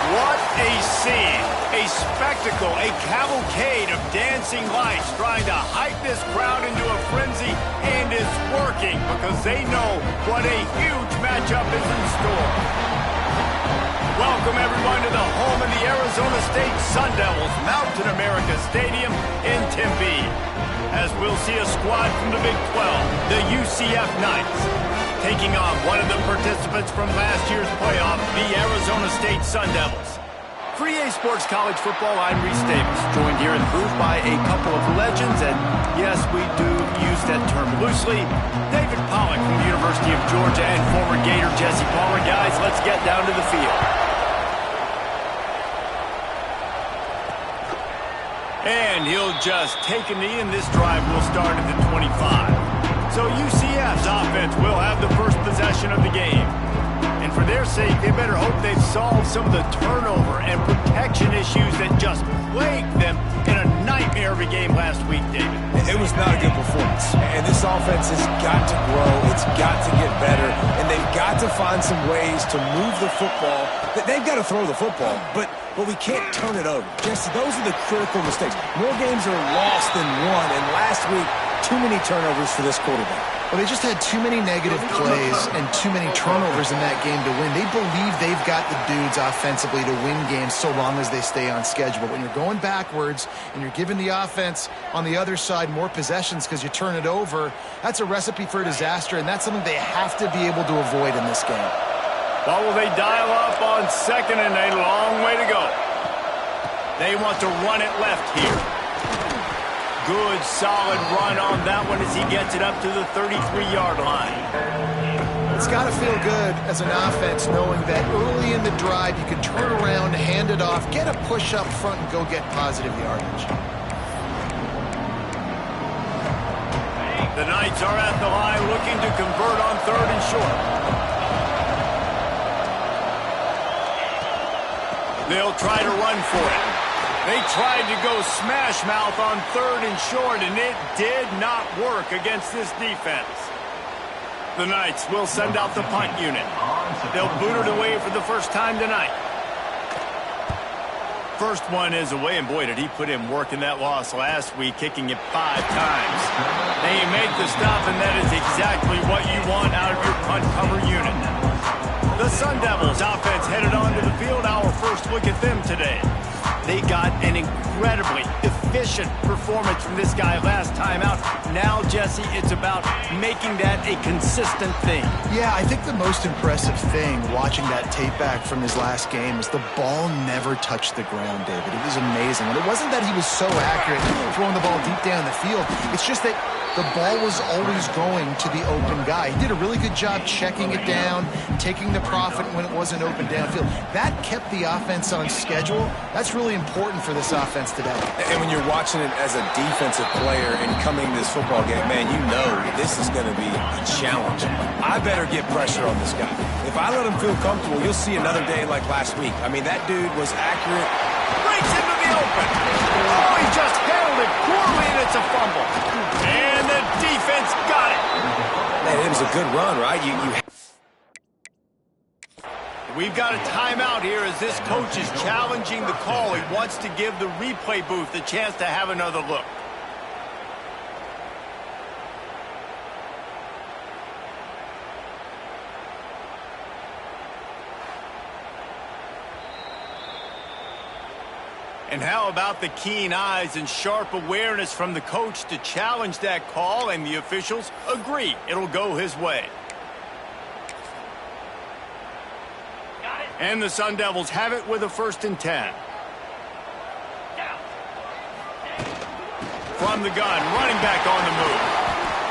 What a scene, a spectacle, a cavalcade of dancing lights trying to hype this crowd into a frenzy, and it's working because they know what a huge matchup is in store. Welcome everyone to the home of the Arizona State Sun Devils, Mountain America Stadium in Tempe, as we'll see a squad from the Big 12, the UCF Knights, taking on one of the participants from last year's playoff, the Arizona State Sun Devils. For EA Sports College Football, I'm Reese Davis, joined here in the booth by a couple of legends, and yes, we do use that term loosely. David Pollack from the University of Georgia and former Gator Jesse Palmer. Guys, let's get down to the field. And he'll just take a knee, and this drive will start at the 25. So UCF's offense will have the first possession of the game. And for their sake, they better hope they've solved some of the turnover and protection issues that just plagued them in a nightmare of a game last week, David. It was not a good performance. And this offense has got to grow. It's got to get better. And they've got to find some ways to move the football. They've got to throw the football, but we can't turn it over. Jesse, those are the critical mistakes. More games are lost than won, and last week, too many turnovers for this quarterback. Well, they just had too many negative plays and too many turnovers in that game to win. They believe they've got the dudes offensively to win games so long as they stay on schedule. But when you're going backwards and you're giving the offense on the other side more possessions because you turn it over, that's a recipe for disaster, and that's something they have to be able to avoid in this game. Well, will they dial up on second and a long way to go? They want to run it left here. Good, solid run on that one as he gets it up to the 33-yard line. It's got to feel good as an offense knowing that early in the drive you can turn around, hand it off, get a push up front, and go get positive yardage. The Knights are at the line looking to convert on third and short. They'll try to run for it. They tried to go smash mouth on third and short, and it did not work against this defense. The Knights will send out the punt unit. They'll boot it away for the first time tonight. First one is away, and boy, did he put in work in that loss last week, kicking it 5 times. They make the stop, and that is exactly what you want out of your punt cover unit. The Sun Devils offense headed onto the field. Our first look at them today. They got an incredibly efficient performance from this guy last time out. Now, Jesse, it's about making that a consistent thing. Yeah, I think the most impressive thing watching that tape back from his last game is the ball never touched the ground, David. It was amazing. And it wasn't that he was so accurate throwing the ball deep down the field. It's just that the ball was always going to the open guy. He did a really good job checking it down, taking the profit when it wasn't open downfield. That kept the offense on schedule. That's really important for this offense today. And when you're watching it as a defensive player and coming to this football game, man, you know this is going to be a challenge. I better get pressure on this guy. If I let him feel comfortable, you'll see another day like last week. I mean, that dude was accurate. Breaks into the open. Oh, he just handled it poorly, and it's a fumble. And the defense got it. Man, it was a good run, right? We've got a timeout here as this coach is challenging the call. He wants to give the replay booth a chance to have another look. And how about the keen eyes and sharp awareness from the coach to challenge that call, and the officials agree it'll go his way. And the Sun Devils have it with a 1st and 10. From the gun, running back on the move.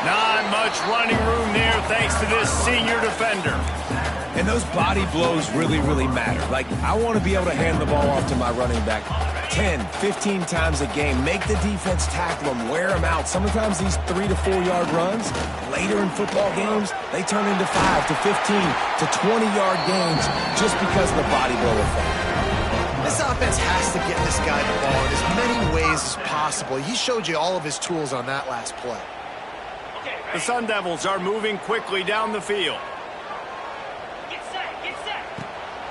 Not much running room there thanks to this senior defender. And those body blows really, really matter. Like, I want to be able to hand the ball off to my running back 10, 15 times a game. Make the defense tackle them, wear them out. Sometimes these 3 to 4 yard runs, later in football games, they turn into 5 to 15 to 20-yard games just because of the body blow effect. This offense has to get this guy the ball in as many ways as possible. He showed you all of his tools on that last play. The Sun Devils are moving quickly down the field.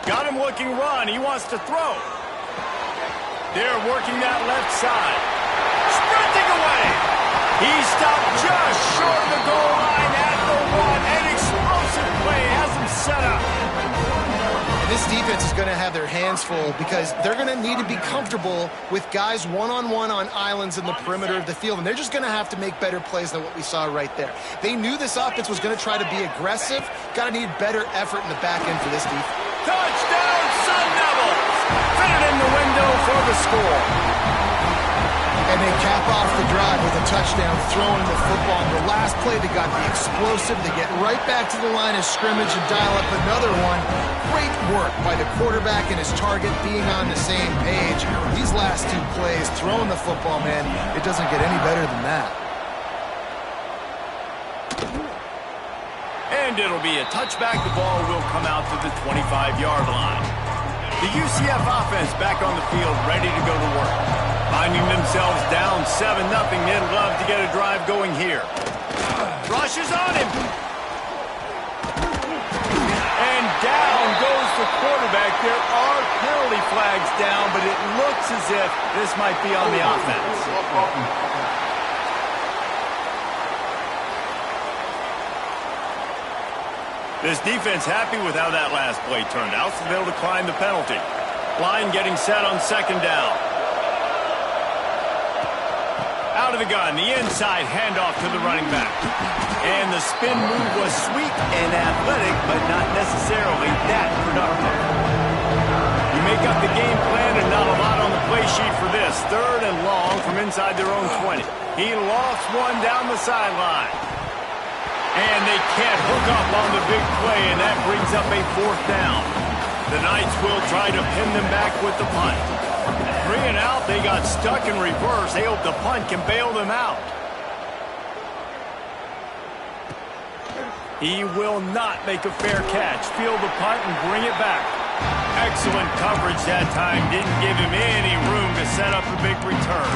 Got him looking run. He wants to throw. They're working that left side. Sprinting away. He stopped just short of the goal line at the 1. An explosive play has him set up. And this defense is going to have their hands full because they're going to need to be comfortable with guys one-on-one on islands in the perimeter of the field, and they're just going to have to make better plays than what we saw right there. They knew this offense was going to try to be aggressive. Got to need better effort in the back end for this defense. Touchdown, Sun Devils! Fitted in the window for the score. And they cap off the drive with a touchdown, throwing the football. And the last play, they got the explosive. They get right back to the line of scrimmage and dial up another one. Great work by the quarterback and his target being on the same page. These last two plays, throwing the football, man, it doesn't get any better than that. And it'll be a touchback. The ball will come out to the 25-yard line. The UCF offense back on the field, ready to go to work. Finding themselves down 7-0, they'd love to get a drive going here. Rush is on him. And down goes the quarterback. There are penalty flags down, but it looks as if this might be on the offense. This defense happy with how that last play turned out, so they'll decline the penalty. Line getting set on second down. Out of the gun, the inside handoff to the running back. And the spin move was sweet and athletic, but not necessarily that productive. You make up the game plan and not a lot on the play sheet for this. 3rd and long from inside their own 20. He lost one down the sideline. And they can't hook up on the big play, and that brings up a 4th down. The Knights will try to pin them back with the punt. 3 and out, they got stuck in reverse. They hope the punt can bail them out. He will not make a fair catch. Field the punt and bring it back. Excellent coverage that time. Didn't give him any room to set up a big return.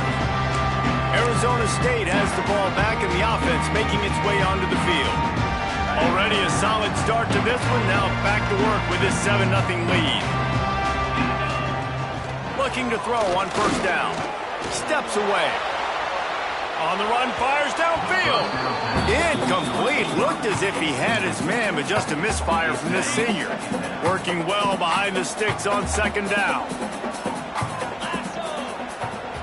Arizona State has the ball back in the offense, making its way onto the field. Already a solid start to this one. Now back to work with this 7-0 lead. Looking to throw on 1st down. Steps away. On the run, fires downfield. Incomplete. Looked as if he had his man, but just a misfire from this senior. Working well behind the sticks on 2nd down.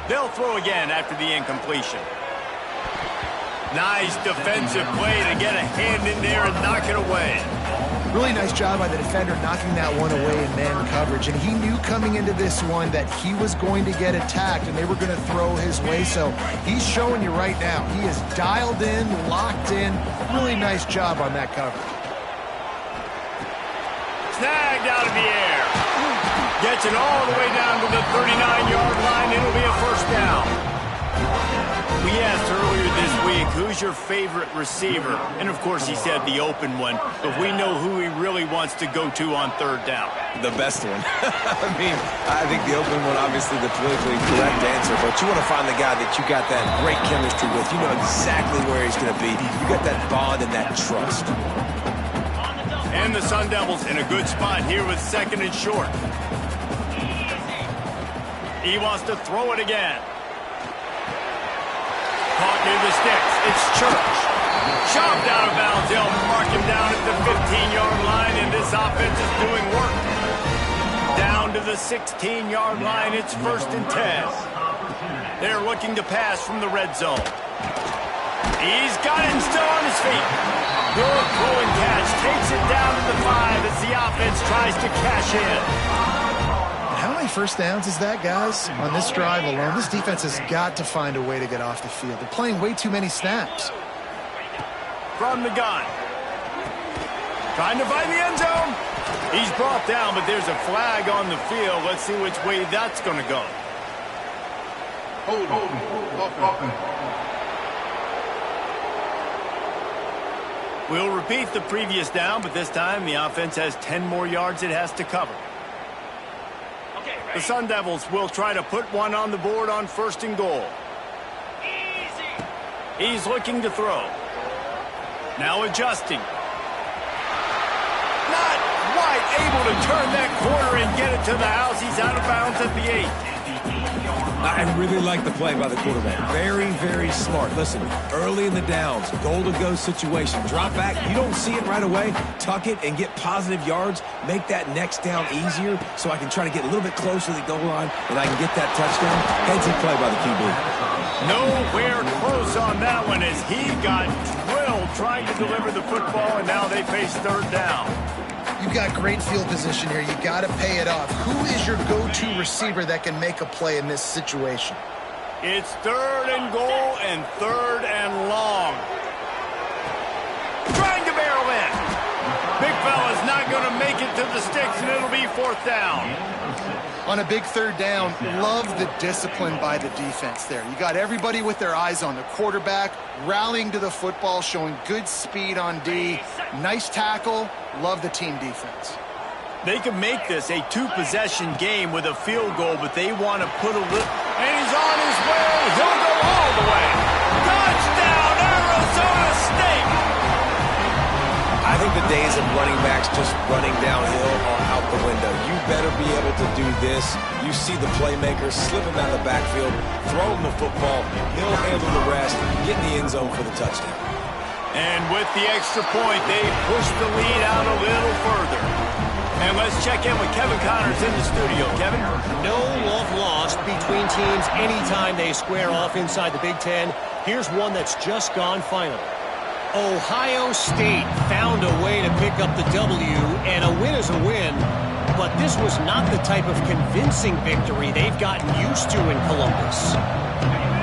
They'll throw again after the incompletion. Nice defensive play to get a hand in there and knock it away. Really nice job by the defender knocking that one away in man coverage. And he knew coming into this one that he was going to get attacked and they were going to throw his way. So he's showing you right now. He is dialed in, locked in. Really nice job on that coverage. Snagged out of the air. Gets it all the way down to the 39-yard line. It'll be a 1st down. We asked earlier this week, who's your favorite receiver? And, of course, he said the open one. But we know who he really wants to go to on 3rd down. The best one. I mean, I think the open one, obviously the politically correct answer. But you want to find the guy that you got that great chemistry with. You know exactly where he's going to be. You got that bond and that trust. And the Sun Devils in a good spot here with 2nd and short. He wants to throw it again. Caught near the sticks. It's Church. Chopped out of bounds. They'll mark him down at the 15-yard line, and this offense is doing work. Down to the 16-yard line. It's 1st and 10. They're looking to pass from the red zone. He's got it and still on his feet. Good throw and catch. Takes it down to the 5 as the offense tries to cash in. How many 1st downs is that, guys? On this drive alone, this defense has got to find a way to get off the field. They're playing way too many snaps. From the gun. Trying to find the end zone. He's brought down, but there's a flag on the field. Let's see which way that's going to go. Hold on. We'll repeat the previous down, but this time the offense has 10 more yards it has to cover. The Sun Devils will try to put one on the board on 1st and goal. He's looking to throw. Now adjusting. Not quite able able to turn that corner and get it to the house. He's out of bounds at the 8. I really like the play by the quarterback. Very, very smart. Listen, early in the downs, goal-to-go situation. Drop back. You don't see it right away. Tuck it and get positive yards. Make that next down easier so I can try to get a little bit closer to the goal line and I can get that touchdown. Heads and play by the QB. Nowhere close on that one as he got drilled trying to deliver the football, and now they face third down. You've got great field position here. You got to pay it off. Who is your go-to receiver that can make a play in this situation? It's third and goal and third and long. Trying to barrel in. Big fella's not going to make it to the sticks, and it'll be fourth down. On a big third down, love the discipline by the defense there. You got everybody with their eyes on the quarterback, rallying to the football, showing good speed on D. Nice tackle. Love the team defense. They can make this a two-possession game with a field goal, but they want to put a little... And he's on his way. He'll go all the way. Touchdown, Arizona State! I think the days of running backs just running downhill are out the window. You better be able to do this. You see the playmaker, slip him out of the backfield, throw him the football, he'll handle the rest, get in the end zone for the touchdown. And with the extra point, they push the lead out a little further. And let's check in with Kevin Connors in the studio. Kevin? No love lost between teams anytime they square off inside the Big Ten. Here's one that's just gone final. Ohio State found a way to pick up the W, and a win is a win, but this was not the type of convincing victory they've gotten used to in Columbus.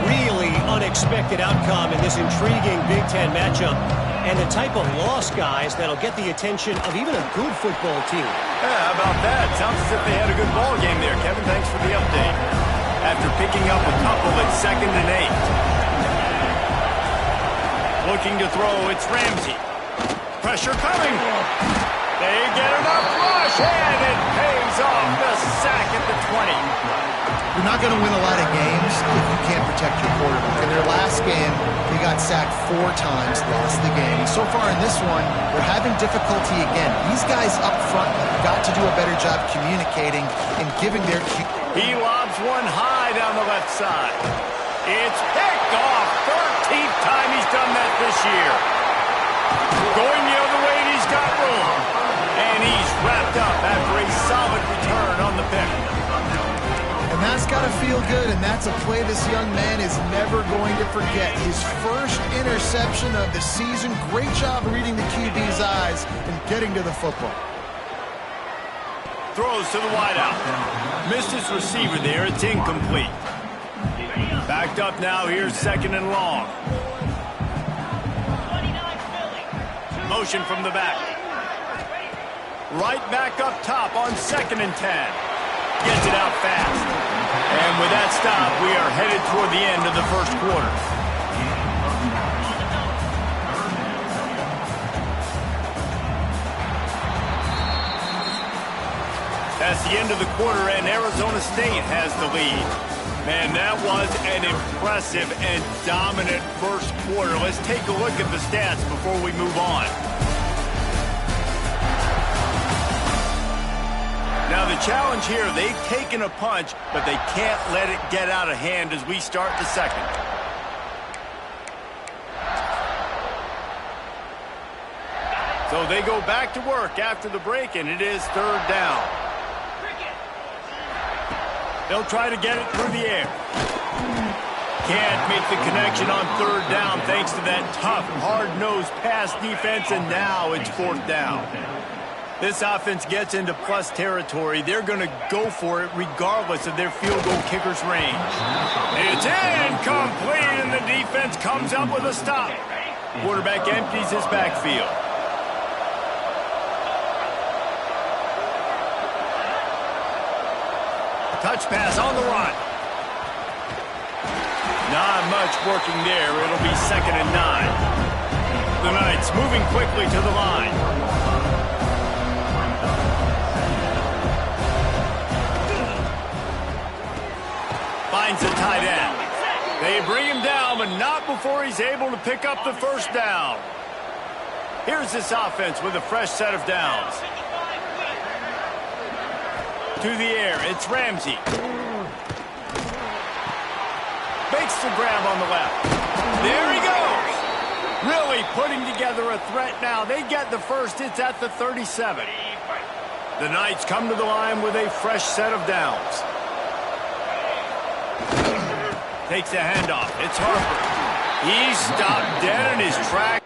Really unexpected outcome in this intriguing Big Ten matchup, and the type of loss, guys, that'll get the attention of even a good football team. Yeah, how about that? Sounds as if they had a good ball game there, Kevin. Thanks for the update. After picking up a couple at 2nd and 8. Looking to throw, it's Ramsey. Pressure coming. They get enough rush, and it pays off. The sack at the 20. You're not going to win a lot of games if you can't protect your quarterback. In their last game, they got sacked 4 times, lost the game. And so far in this one, they're having difficulty again. These guys up front have got to do a better job communicating and giving their... He lobs one high down the left side. It's picked off. 13th time he's done that this year. Going the other way, and he's got room. And he's wrapped up after a solid return on the pick. And that's got to feel good, and that's a play this young man is never going to forget. His first interception of the season. Great job reading the QB's eyes and getting to the football. Throws to the wideout. Missed his receiver there. It's incomplete. Backed up now. Here's 2nd and long. Motion from the back. Right back up top on 2nd and 10. Gets it out fast. And with that stop, we are headed toward the end of the first quarter. That's the end of the quarter, and Arizona State has the lead. Man, that was an impressive and dominant first quarter. Let's take a look at the stats before we move on. Now, the challenge here, they've taken a punch, but they can't let it get out of hand as we start the second. So they go back to work after the break, and it is third down. They'll try to get it through the air. Can't make the connection on third down thanks to that tough, hard-nosed pass defense, and now it's fourth down. This offense gets into plus territory. They're going to go for it regardless of their field goal kicker's range. It's incomplete, and the defense comes up with a stop. Quarterback empties his backfield. Touch pass on the run. Not much working there. It'll be 2nd and 9. The Knights moving quickly to the line. Finds the tight end. They bring him down, but not before he's able to pick up the first down. Here's this offense with a fresh set of downs. To the air, it's Ramsey. Makes the grab on the left. There he goes. Really putting together a threat now. They get the first. It's at the 37. The Knights come to the line with a fresh set of downs. Takes a handoff. It's Harper. He stopped dead in his tracks.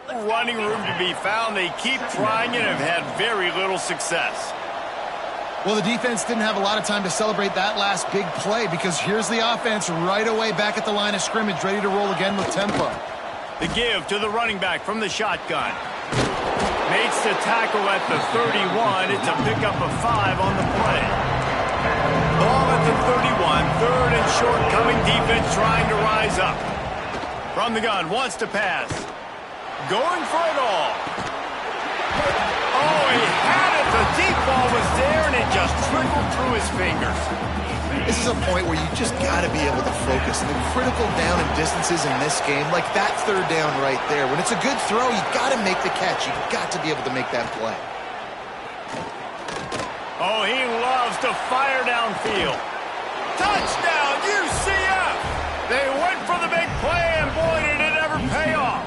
Running room to be found. They keep trying and have had very little success. Well, the defense didn't have a lot of time to celebrate that last big play because here's the offense right away back at the line of scrimmage, ready to roll again with tempo. The give to the running back from the shotgun. Makes the tackle at the 31. It's a pickup of 5 on the play. Ball at the 31. Third and short, coming defense trying to rise up. From the gun, wants to pass. Going for it all. Oh, he had it. The deep ball was there, and it just trickled through his fingers. This is a point where you just got to be able to focus. And the critical down and distances in this game, like that third down right there. When it's a good throw, you got to make the catch. You've got to be able to make that play. Oh, he loves to fire downfield. Touchdown, UCF! They went for the big play, and boy, did it ever pay off.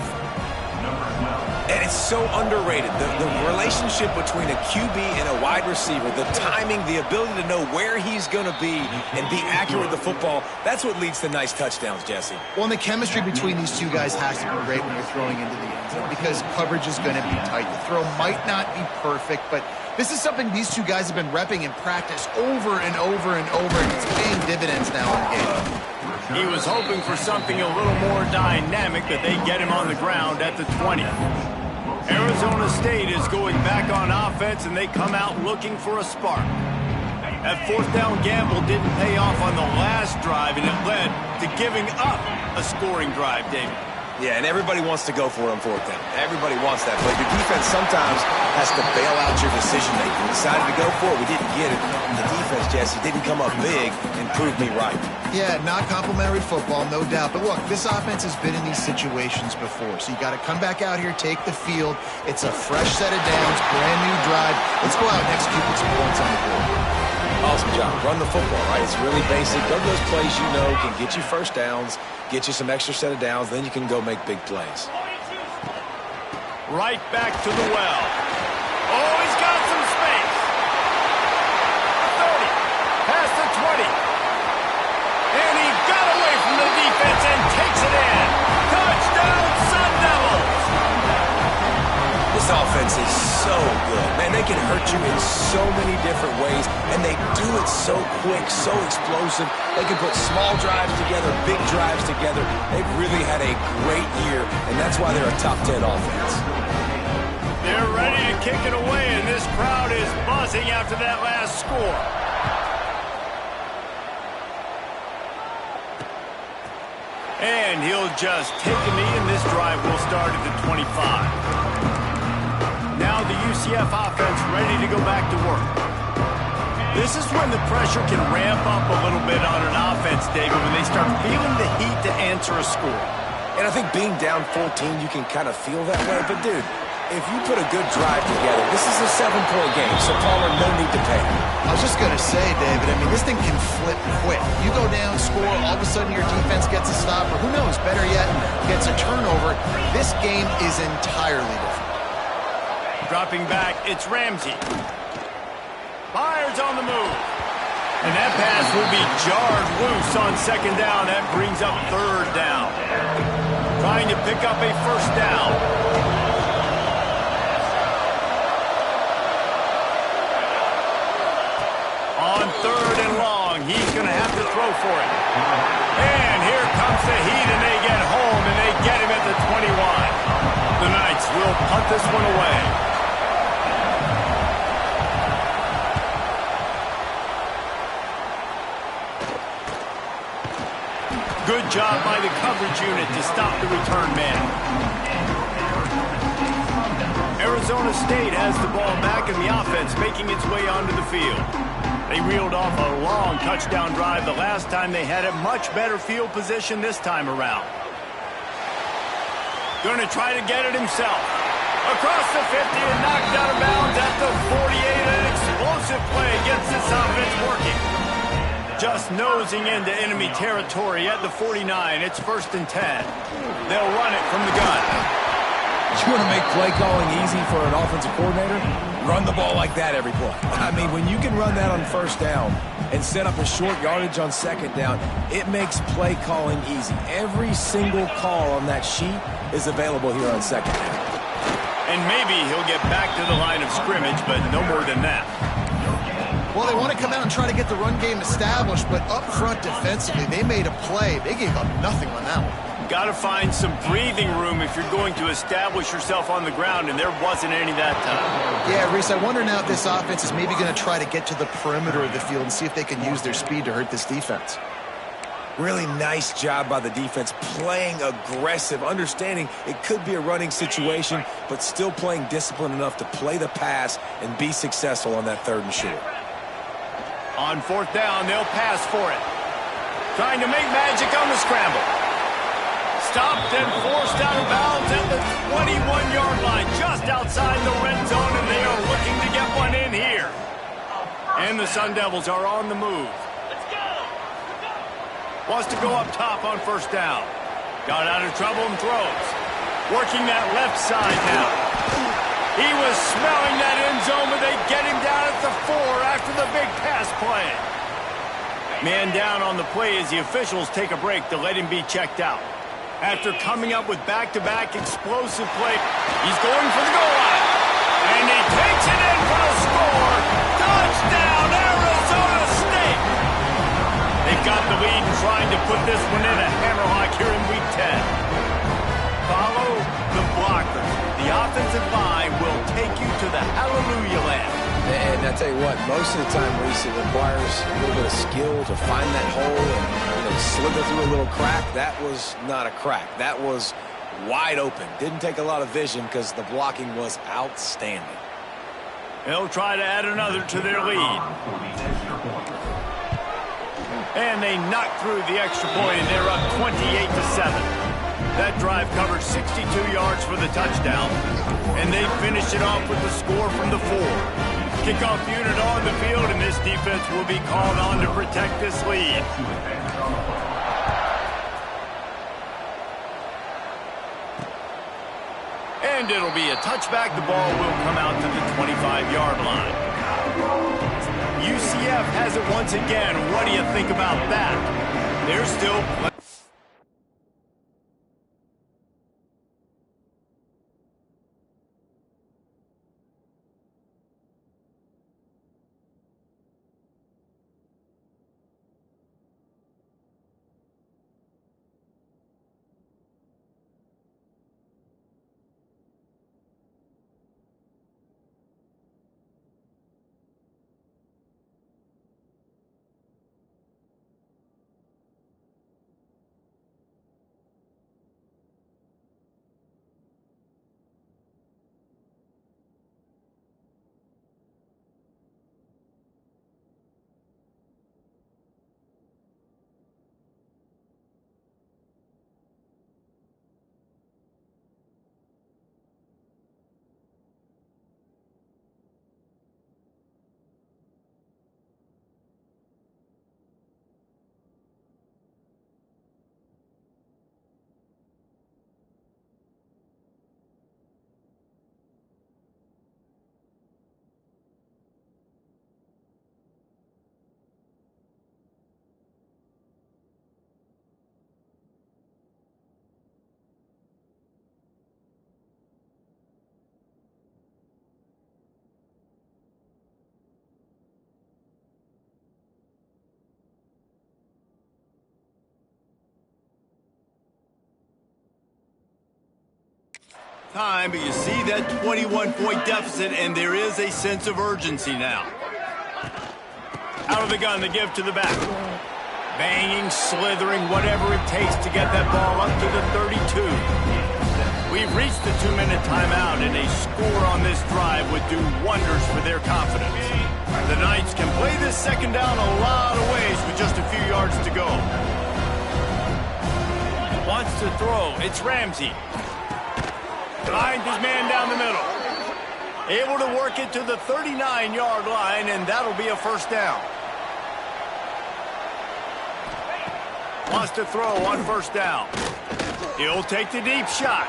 And it's so underrated. The relationship between a QB and a wide receiver, the timing, the ability to know where he's going to be and be accurate with the football, that's what leads to nice touchdowns, Jesse. Well, and the chemistry between these two guys has to be great when you're throwing into the end zone because coverage is going to be tight. The throw might not be perfect, but this is something these two guys have been repping in practice over and over and over, and it's paying dividends now in the game. He was hoping for something a little more dynamic, but they get him on the ground at the 20. Arizona State is going back on offense, and they come out looking for a spark. That fourth down gamble didn't pay off on the last drive, and it led to giving up a scoring drive, David. Yeah, and everybody wants to go for it on fourth down. Everybody wants that. But your defense sometimes has to bail out your decision-making. We decided to go for it. We didn't get it. The defense, Jesse, didn't come up big and prove me right. Yeah, not complimentary football, no doubt. But look, this offense has been in these situations before. So you got to come back out here, take the field. It's a fresh set of downs, brand new drive. Let's go out and execute with some points on the board. Awesome job. Run the football, right? It's really basic. Go to those plays you know can get you first downs, get you some extra set of downs, then you can go make big plays. Right back to the well. Oh, he's got some space. 30, past the 20. And he got away from the defense and takes it in. Touchdown, Sun Devils. This offense is so good. Man, they can hurt you in so many different ways, and they do it so quick, so explosive. They can put small drives together, big drives together. They've really had a great year, and that's why they're a top 10 offense. They're ready to kick it away, and this crowd is buzzing after that last score. And he'll just take a knee, and this drive will start at the 25. Now the UCF offense ready to go back to work. This is when the pressure can ramp up a little bit on an offense, David, when they start feeling the heat to answer a score. And I think being down 14, you can kind of feel that way. But, dude, If you put a good drive together, this is a 7-point game, so Palmer, no need to panic. I was just going to say, David, I mean, this thing can flip quick. You go down, score, all of a sudden your defense gets a stop, or who knows, better yet, gets a turnover. This game is entirely different. Dropping back, it's Ramsey. Fires on the move. And that pass will be jarred loose on second down. That brings up third down. Trying to pick up a first down. On third and long, he's going to have to throw for it. And here comes the heat, and they get home, and they get him at the 21. The Knights will punt this one away. Good job by the coverage unit to stop the return man. Arizona State has the ball back in the offense, making its way onto the field. They reeled off a long touchdown drive the last time. They had a much better field position this time around. Going to try to get it himself. Across the 50 and knocked out of bounds at the 48. An explosive play gets this offense working. Just nosing into enemy territory at the 49. It's 1st and 10. They'll run it from the gun. You want to make play calling easy for an offensive coordinator? Run the ball like that every play. I mean, when you can run that on first down and set up a short yardage on second down, it makes play calling easy. Every single call on that sheet is available here on second down. And maybe he'll get back to the line of scrimmage, but no more than that. Well, they want to come out and try to get the run game established, but up front defensively, they made a play. They gave up nothing on that one. Got to find some breathing room if you're going to establish yourself on the ground, and there wasn't any that time. Yeah, Reese, I wonder now if this offense is maybe going to try to get to the perimeter of the field and see if they can use their speed to hurt this defense. Really nice job by the defense, playing aggressive, understanding it could be a running situation, but still playing disciplined enough to play the pass and be successful on that 3rd and short. On 4th down, they'll pass for it. Trying to make magic on the scramble. Stopped and forced out of bounds at the 21-yard line, just outside the red zone, and they are looking to get one in here. And the Sun Devils are on the move. Wants to go up top on 1st down. Got out of trouble and throws. Working that left side now. He was smelling that end zone, but they get him down at the 4 after the big pass play. Man down on the play as the officials take a break to let him be checked out. After coming up with back-to-back explosive play, he's going for the goal line. And he takes it in for the score. Touchdown, Arizona State! They've got the lead and trying to put this one in a hammerlock here in Week 10. Follow the blockers. The offensive line will take you to the hallelujah land. And I tell you what, most of the time, Reese, it requires a little bit of skill to find that hole and slither through a little crack. That was not a crack. That was wide open. Didn't take a lot of vision because the blocking was outstanding. They'll try to add another to their lead. And they knock through the extra point, and they're up 28-7. That drive covered 62 yards for the touchdown, and they finished it off with the score from the 4. Kickoff unit on the field, and this defense will be called on to protect this lead. And it'll be a touchback. The ball will come out to the 25-yard line. UCF has it once again. What do you think about that? They're still... time, but you see that 21-point deficit, and there is a sense of urgency now. Out of the gun, the give to the back. Banging, slithering, whatever it takes to get that ball up to the 32. We've reached the 2-minute timeout, and a score on this drive would do wonders for their confidence. The Knights can play this second down a lot of ways with just a few yards to go. Wants to throw. It's Ramsey. Finds his man down the middle. Able to work it to the 39-yard line, and that'll be a first down. Wants to throw on first down. He'll take the deep shot.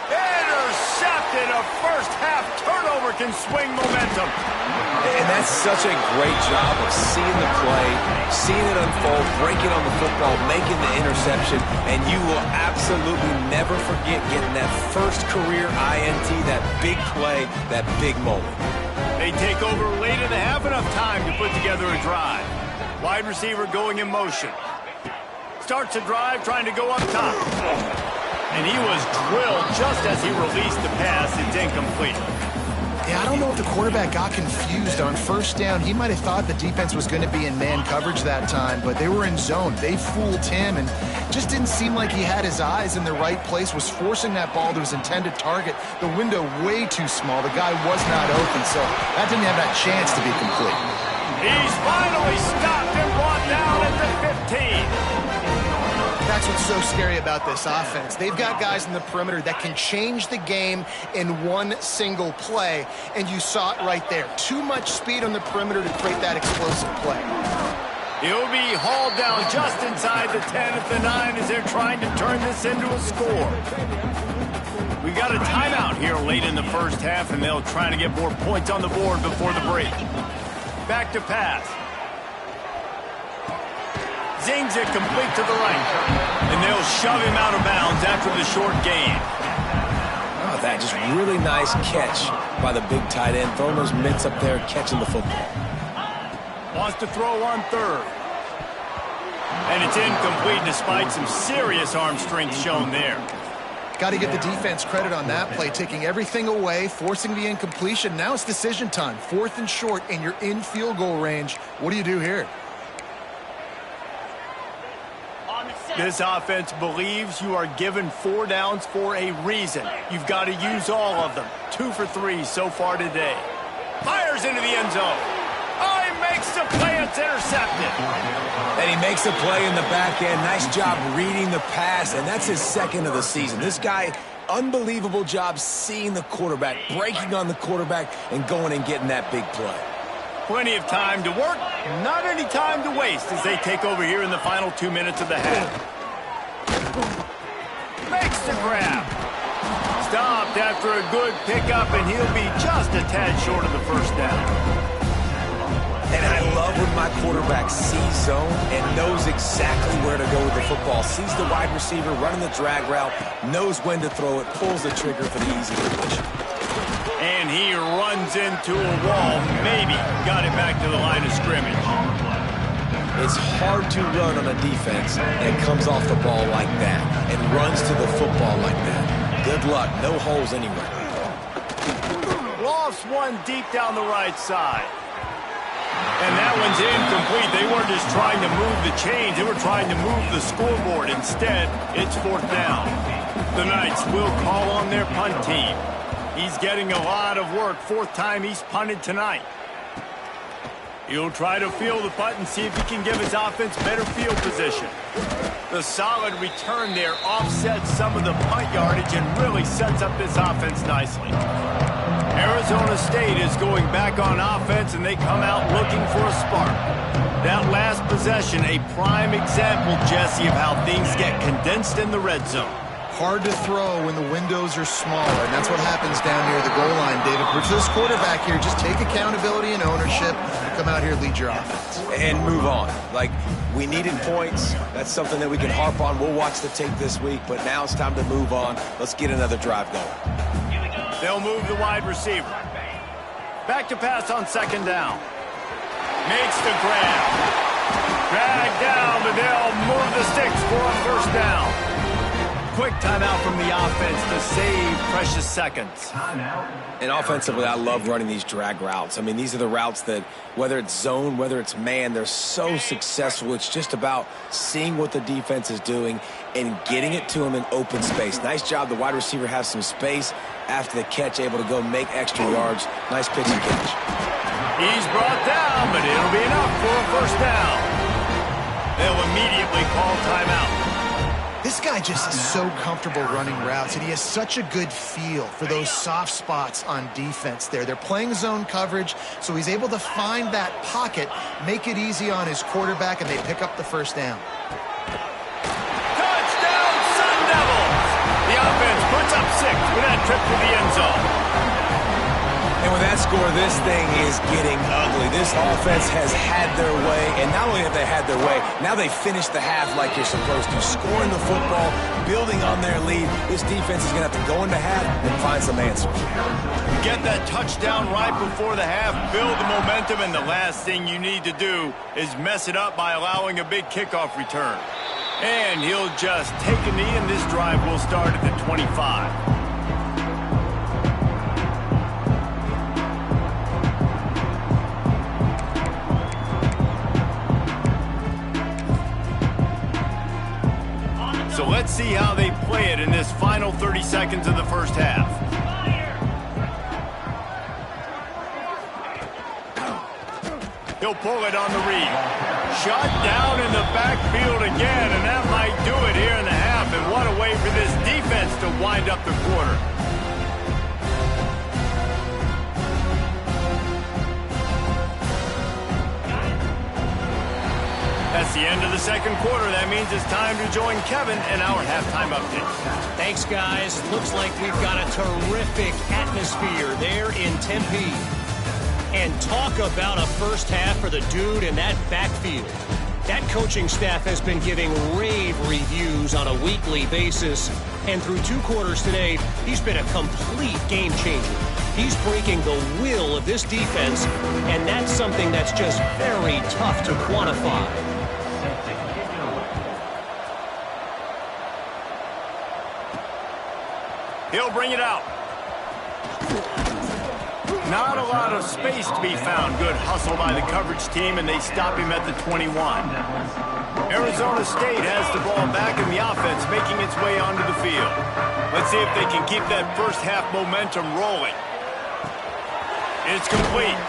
Intercepted. A first-half turnover can swing momentum. And that's such a great job of seeing the play, seeing it unfold, breaking on the football, making the interception, and you will absolutely never forget getting that first career INT, that big play, that big moment. They take over late in the half, enough time to put together a drive. Wide receiver going in motion. Starts a drive trying to go up top. And he was drilled just as he released the pass. It's incomplete. Yeah, I don't know if the quarterback got confused on first down. He might have thought the defense was going to be in man coverage that time, but they were in zone. They fooled him and just didn't seem like he had his eyes in the right place, was forcing that ball to his intended target. The window way too small. The guy was not open, so that didn't have that chance to be complete. He's finally stopped and brought down at the 15. That's what's so scary about this offense. They've got guys in the perimeter that can change the game in one single play, and you saw it right there. Too much speed on the perimeter to create that explosive play. He'll be hauled down just inside the 10 at the 9 as they're trying to turn this into a score. We got a timeout here late in the first half, and they'll try to get more points on the board before the break. Back to pass. Zings it complete to the right. And they'll shove him out of bounds after the short gain. Oh, that just really nice catch by the big tight end. Throwing those mitts up there, catching the football. Wants to throw on third. And it's incomplete despite some serious arm strength shown there. Got to give the defense credit on that play, taking everything away, forcing the incompletion. Now it's decision time. 4th and short, and you're in field goal range. What do you do here? This offense believes you are given 4 downs for a reason. You've got to use all of them. 2 for 3 so far today. Fires into the end zone. Oh, he makes the play. It's intercepted. And he makes a play in the back end. Nice job reading the pass, and that's his second of the season. This guy, unbelievable job seeing the quarterback, breaking on the quarterback, and going and getting that big play. Plenty of time to work, not any time to waste as they take over here in the final 2 minutes of the half. Makes the grab. Stopped after a good pickup, and he'll be just a tad short of the first down. And I love when my quarterback sees zone and knows exactly where to go with the football. Sees the wide receiver running the drag route, knows when to throw it, pulls the trigger for the easy completion. And he runs into a wall. Maybe got it back to the line of scrimmage. It's hard to run on a defense that comes off the ball like that and runs to the football like that. Good luck. No holes anywhere. Lost one deep down the right side. And that one's incomplete. They weren't just trying to move the chains. They were trying to move the scoreboard. Instead, it's 4th down. The Knights will call on their punt team. He's getting a lot of work. 4th time he's punted tonight. He'll try to field the punt and see if he can give his offense better field position. The solid return there offsets some of the punt yardage and really sets up this offense nicely. Arizona State is going back on offense, and they come out looking for a spark. That last possession, a prime example, Jesse, of how things get condensed in the red zone. Hard to throw when the windows are smaller, and that's what happens down near the goal line, David. For this quarterback here, just take accountability and ownership. Come out here, lead your offense. And move on. Like, we needed points. That's something that we can harp on. We'll watch the tape this week, but now it's time to move on. Let's get another drive going. They'll move the wide receiver. Back to pass on 2nd down. Makes the grab. Drag down, but they'll move the sticks for a first down. quick timeout from the offense to save precious seconds. And offensively, I love running these drag routes. I mean, these are the routes that, whether it's zone, whether it's man, they're so successful. It's just about seeing what the defense is doing and getting it to them in open space. Nice job. The wide receiver has some space after the catch, able to go make extra yards. Nice pitch and catch. He's brought down, but it'll be enough for a first down. They'll immediately call timeout. This guy just is so comfortable running routes, and he has such a good feel for those soft spots on defense there. They're playing zone coverage, so he's able to find that pocket, make it easy on his quarterback, and they pick up the first down. Touchdown, Sun Devils! The offense puts up 6 with that trip to the end zone. And with that score, this thing is getting ugly. This offense has had their way, and not only have they had their way, now they finish the half like you're supposed to, scoring the football, building on their lead. This defense is going to have to go into half and find some answers. Get that touchdown right before the half, build the momentum, and the last thing you need to do is mess it up by allowing a big kickoff return. And he'll just take a knee, and this drive will start at the 25. So let's see how they play it in this final 30 seconds of the first half. He'll pull it on the read. Shot down in the backfield again, and that might do it here in the half. And what a way for this defense to wind up the quarter. That's the end of the second quarter. That means it's time to join Kevin in our halftime update. Thanks, guys. Looks like we've got a terrific atmosphere there in Tempe. And talk about a first half for the dude in that backfield. That coaching staff has been giving rave reviews on a weekly basis. And through 2 quarters today, he's been a complete game changer. He's breaking the will of this defense, and that's something that's just very tough to quantify. He'll bring it out. Not a lot of space to be found. Good hustle by the coverage team, and they stop him at the 21. Arizona State has the ball back in the offense, making its way onto the field. Let's see if they can keep that first half momentum rolling. It's complete.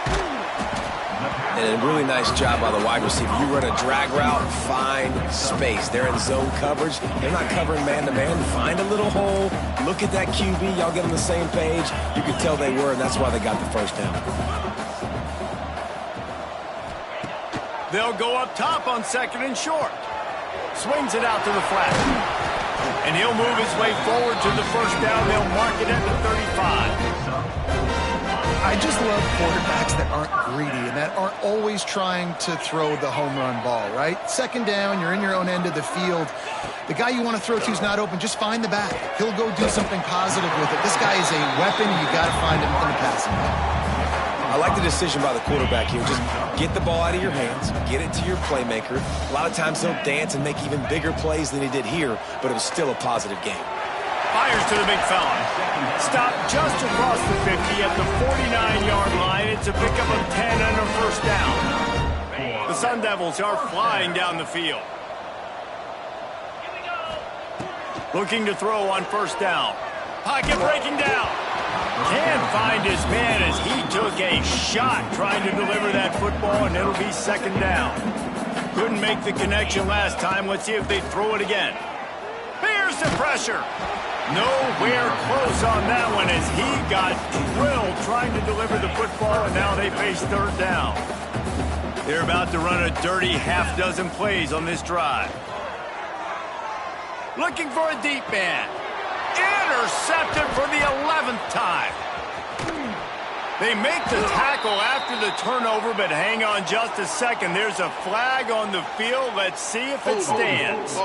And a really nice job by the wide receiver. You run a drag route, find space. They're in zone coverage. They're not covering man-to-man. Find a little hole. Look at that QB. Y'all get on the same page. You could tell they were, and that's why they got the first down. They'll go up top on 2nd and short. Swings it out to the flat. And he'll move his way forward to the first down. They'll mark it at the 35. I just love quarterbacks that aren't greedy and that aren't always trying to throw the home run ball, right? 2nd down, you're in your own end of the field. The guy you want to throw to is not open. Just find the back. He'll go do something positive with it. This guy is a weapon. You got to find him in the passing game. I like the decision by the quarterback here. Just get the ball out of your hands, get it to your playmaker. A lot of times he'll dance and make even bigger plays than he did here, but it was still a positive game. Fires to the big fella. Stopped just across the 50 at the 49-yard line. It's a pickup of 10 and a first down. The Sun Devils are flying down the field. Looking to throw on first down. Pocket breaking down. Can't find his man as he took a shot trying to deliver that football, and it'll be 2nd down. Couldn't make the connection last time. Let's see if they throw it again. Here's the pressure. Nowhere close on that one as he got drilled trying to deliver the football, and now they face 3rd down. They're about to run a dirty half-dozen plays on this drive. Looking for a deep man. Intercepted for the 11th time. They make the tackle after the turnover, but hang on just a second. There's a flag on the field. Let's see if it stands.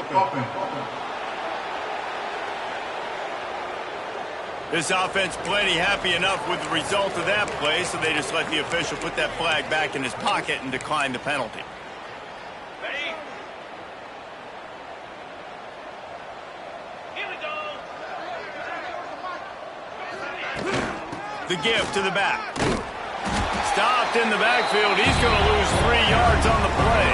This offense plenty happy enough with the result of that play, so they just let the official put that flag back in his pocket and decline the penalty. Ready? Here we go. The give to the back. Stopped in the backfield. He's going to lose 3 yards on the play.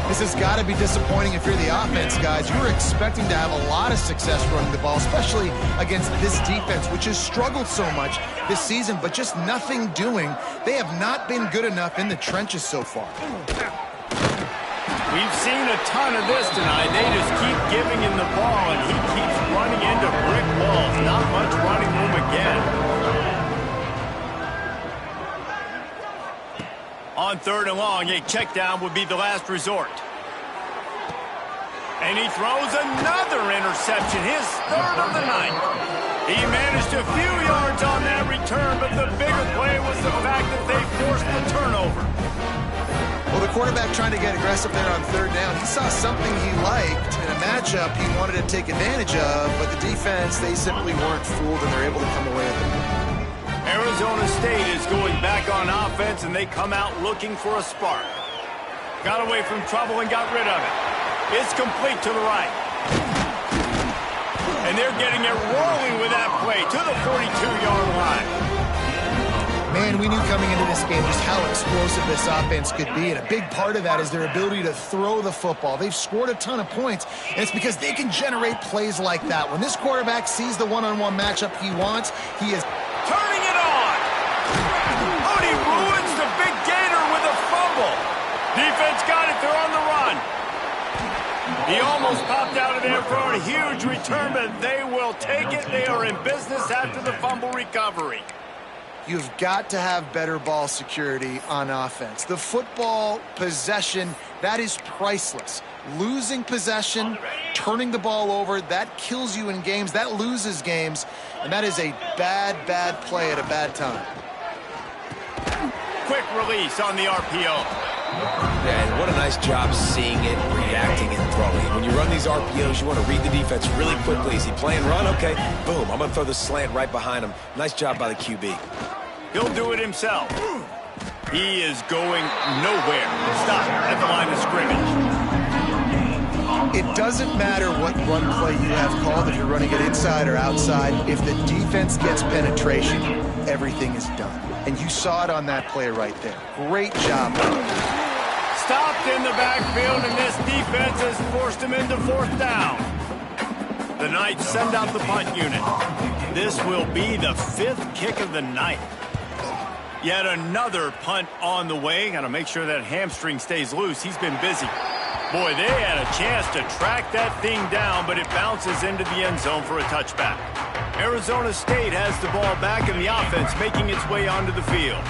This has got to be disappointing if you're the offense, guys. You were expecting to have a lot of success running the ball, especially against this defense, which has struggled so much this season, but just nothing doing. They have not been good enough in the trenches so far. We've seen a ton of this tonight. They just keep giving him the ball, and he keeps running into brick walls. Not much running room again. On 3rd and long, a check down would be the last resort. And he throws another interception, his 3rd of the night. He managed a few yards on that return, but the bigger play was the fact that they forced the turnover. Well, the quarterback trying to get aggressive there on 3rd down. He saw something he liked in a matchup he wanted to take advantage of, but the defense, they simply weren't fooled, and they're able to come away with it. Arizona State is going back on offense, and they come out looking for a spark. Got away from trouble and got rid of it. It's complete to the right. And they're getting it rolling with that play to the 42-yard line. Man, we knew coming into this game just how explosive this offense could be, and a big part of that is their ability to throw the football. They've scored a ton of points, and it's because they can generate plays like that. When this quarterback sees the one-on-one matchup he wants, he is turning it on. Oh, and he ruins the big gator with a fumble. Defense got it. They're on the run. He almost popped out of there for a huge return, but they will take it. They are in business after the fumble recovery. You've got to have better ball security on offense. The football possession, that is priceless. Losing possession, turning the ball over, that kills you in games. That loses games, and that is a bad, bad play at a bad time. Quick release on the RPO. Yeah, and what a nice job seeing it, reacting, and throwing. When you run these RPOs, you want to read the defense really quickly. Is he playing run? Okay, boom. I'm going to throw the slant right behind him. Nice job by the QB. He'll do it himself. He is going nowhere. Stop at the line of scrimmage. It doesn't matter what run play you have called, if you're running it inside or outside. If the defense gets penetration, everything is done. And you saw it on that play right there. Great job. Stopped in the backfield, and this defense has forced him into 4th down. The Knights send out the punt unit. This will be the 5th kick of the night. Yet another punt on the way. Got to make sure that hamstring stays loose. He's been busy. Boy, they had a chance to track that thing down, but it bounces into the end zone for a touchback. Arizona State has the ball back, and the offense making its way onto the field.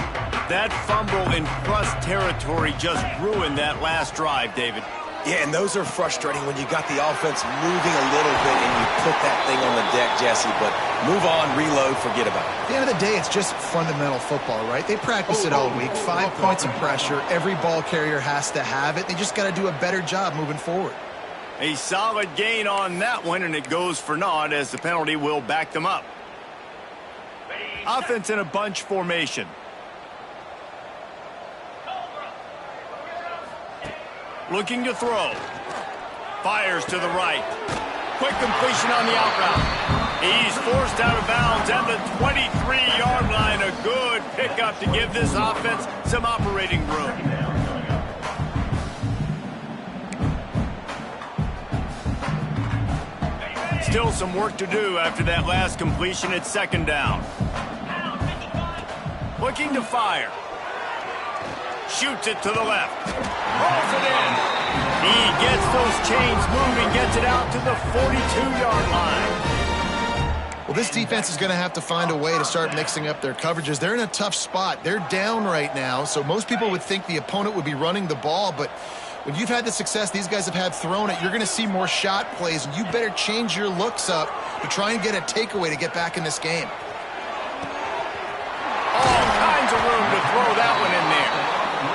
That fumble in crust territory just ruined that last drive, David. Yeah, and those are frustrating when you got the offense moving a little bit and you put that thing on the deck, Jesse. But move on, reload, forget about it. At the end of the day, it's just fundamental football, right? They practice it all week. 5 points of pressure. Every ball carrier has to have it. They just got to do a better job moving forward. A solid gain on that one, and it goes for naught as the penalty will back them up. Offense in a bunch formation. Looking to throw. Fires to the right. Quick completion on the out route. He's forced out of bounds at the 23-yard line. A good pickup to give this offense some operating room. Still some work to do after that last completion at 2nd down. Looking to fire. Shoots it to the left. Rolls it in. He gets those chains moving, gets it out to the 42-yard line. Well, this defense is going to have to find a way to start mixing up their coverages. They're in a tough spot. They're down right now, so most people would think the opponent would be running the ball, but when you've had the success these guys have had throwing it, you're going to see more shot plays, and you better change your looks up to try and get a takeaway to get back in this game. All kinds of room to throw that one in there.